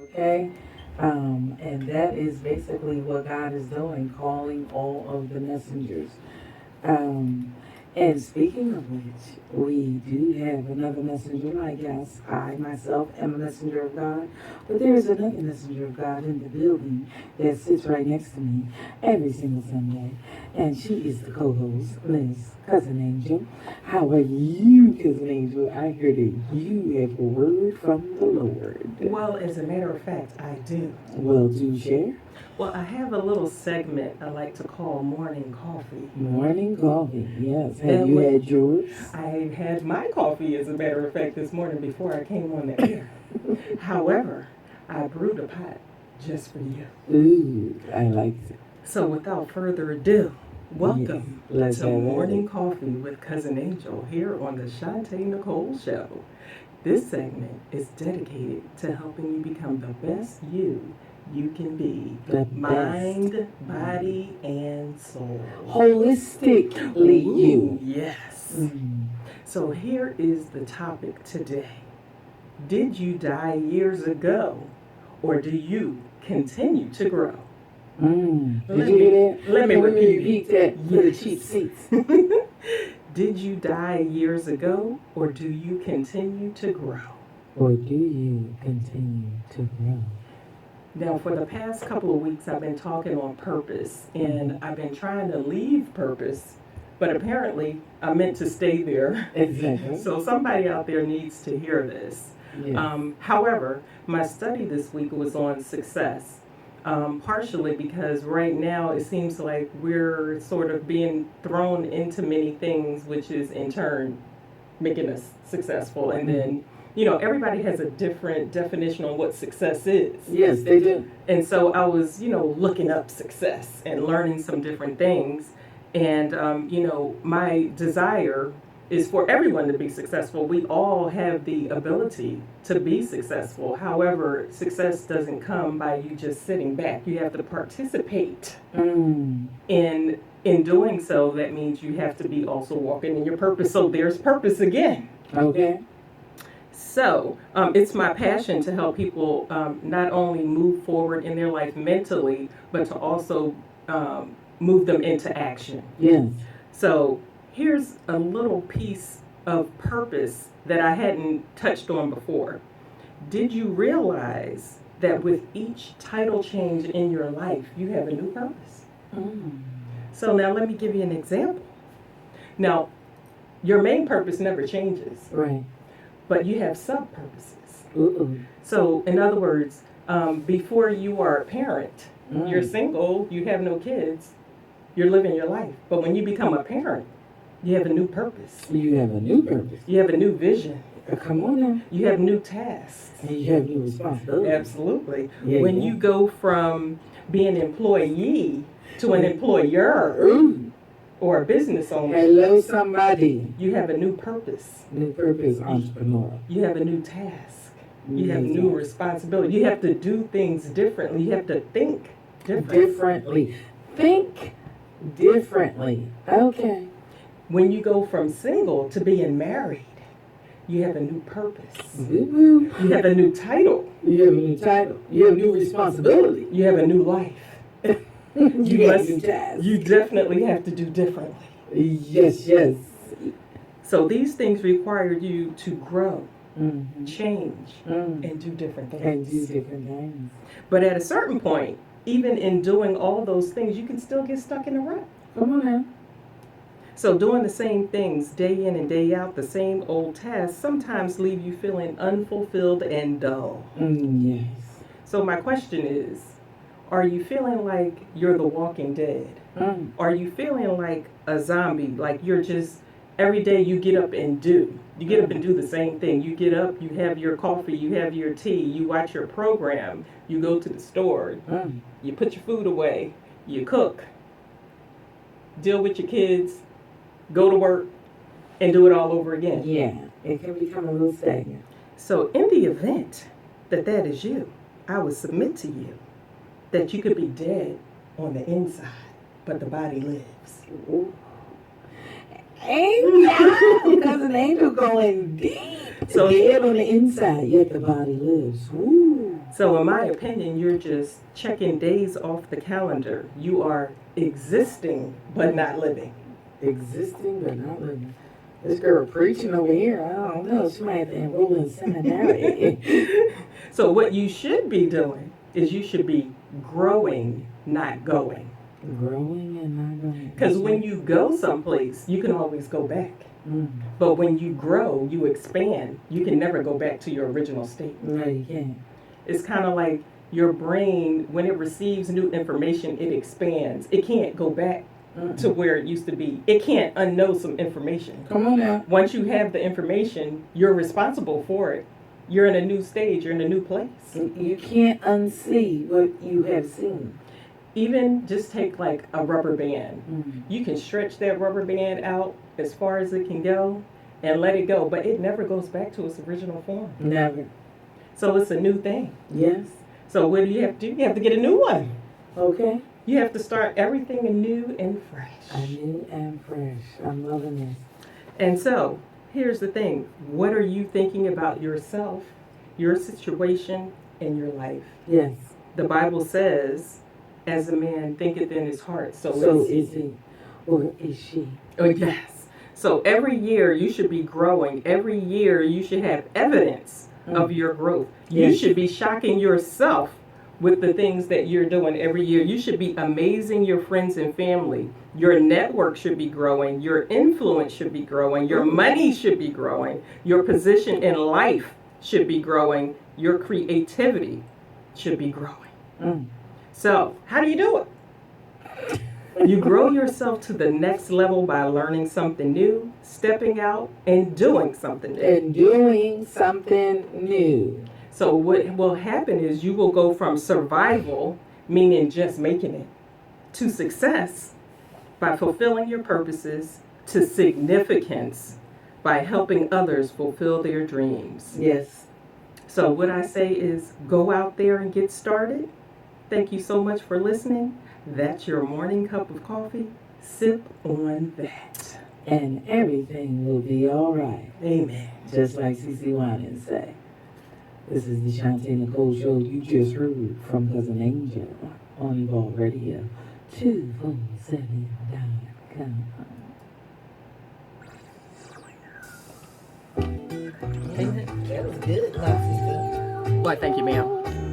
Okay? And that is basically what God is doing, calling all of the messengers. Um, and speaking of which, we do have another messenger. I guess I myself am a messenger of God, but there is another messenger of God in the building that sits right next to me every single Sunday, and she is the co-host, Miss Cousin Angel. How are you, Cousin Angel? I heard that you have a word from the Lord. Well, as a matter of fact, I do. Well, do share. Well, I have a little segment I like to call Morning Coffee. Morning coffee, yes. Have And you what- had yours? I had my coffee, as a matter of fact, this morning before I came on the air. However, I brewed a pot just for you. Ooh, I like it. So without further ado, welcome Yes, let's to have at Morning it. Coffee with Cousin Angel here on the Chanta Nichole Show. This segment is dedicated to helping you become the best you can be. The Mind, best. body, and soul. Holistically Ooh, you. yes. Mm. So here is the topic today. Did you die years ago, or do you continue to grow? Mm. Did Let you me- hear that? let me Can we repeat that for the Yes. cheap seats. Did you die years ago, or do you continue to grow? Or do you continue to grow? Now, for the past couple of weeks, I've been talking on purpose, and I've been trying to leave purpose, but apparently I meant to stay there. Exactly. So somebody out there needs to hear this. Yes. However, my study this week was on success, partially because right now it seems like we're sort of being thrown into many things, which is in turn making us successful. And then, everybody has a different definition on what success is. Yes, they do. And so I was, looking up success and learning some different things. And, my desire is for everyone to be successful. We all have the ability to be successful. However, success doesn't come by you just sitting back. You have to participate. Mm. In doing so, that means you have to be also walking in your purpose. So there's purpose again. Okay. So it's my passion to help people not only move forward in their life mentally, but to also move them into action. Yes. So here's a little piece of purpose that I hadn't touched on before. Did you realize that with each title change in your life, you have a new purpose? Mm. So now let me give you an example. Now, your main purpose never changes, Right. but you have sub-purposes. Uh-oh. So in other words, before you are a parent, you're single, you have no kids, you're living your life. But when you become a parent, you have a new purpose. You have a new purpose. You have a new vision. Come on now. You have new tasks. And you have new responsibilities. Absolutely. Yeah, When yeah. you go from being an employee to an employer Ooh. or a business owner, Hello, somebody. you have a new purpose. New purpose, entrepreneur. You have a new task. You have new responsibility. You have to do things differently. You have to think Differently. Think differently. Okay. When you go from single to being married, you have a new purpose. Woo-woo. You have a new title. You have a new title. You have new responsibility. You have a new life. You have new tasks. You definitely have to do differently. Yes, yes. So these things require you to grow, Mm-hmm. change, Mm. and do different things. And do different things. But at a certain point, even in doing all those things, you can still get stuck in a rut. Come on now. So doing the same things day in and day out, the same old tasks, sometimes leave you feeling unfulfilled and dull. Yes. So my question is, are you feeling like you're the walking dead? Mm. Are you feeling like a zombie, like you're just, every day you get up and do? You get up and do the same thing. You get up, you have your coffee, you have your tea, you watch your program, you go to the store, Mm. you put your food away, you cook, deal with your kids, go to work, and do it all over again. Yeah. It can become a little stagnant. So in the event that that is you, I would submit to you that you could be dead on the inside, but the body lives. Ooh. Angel! Cousin Angel going deep. So, Dead on the inside, yet the body lives. Woo. so in my opinion, you're just checking days off the calendar. You are existing but not living. Existing but not living. This girl preaching over here. I don't know. She might have to enroll in seminary. So what you should be doing is you should be growing, not going. Growing and not going. Because when you go someplace, you can always go back. Mm. But when you grow, you expand. You can never go back to your original state. No, you can't. It's kind of like your brain, when it receives new information, it expands. It can't go back to where it used to be. It can't unknow some information. Come on now. Once you have the information, you're responsible for it. You're in a new stage. You're in a new place. You can't unsee what you have seen. Even just take like a rubber band. Mm. You can stretch that rubber band out as far as it can go and let it go, but it never goes back to its original form. Never. So it's a new thing. Yes. So what do you have to do? You have to get a new one. Okay. You have to start everything anew and fresh. New and fresh. I'm loving this. And so here's the thing. What are you thinking about yourself, your situation, and your life? Yes. The Bible says, as a man thinketh in his heart, so is he or is she? Oh, yes. So every year you should be growing. Every year you should have evidence of your growth. You Yes. should be shocking yourself with the things that you're doing every year. You should be amazing your friends and family. Your network should be growing. Your influence should be growing. Your money should be growing. Your position in life should be growing. Your creativity should be growing. Mm. So, how do you do it? You grow yourself to the next level by learning something new, stepping out, and doing something new. And doing something new. So what will happen is you will go from survival, meaning just making it, to success by fulfilling your purposes, to significance by helping others fulfill their dreams. Yes. So what I say is go out there and get started. Thank you so much for listening. That's your morning cup of coffee. Sip on that. And everything will be all right. Amen. Just like CC Winans say. This is the Chanta and Nichole show you just heard from Cousin Angel on Evolve Radio 247.com. That was good, Luxie. Well, thank you, ma'am.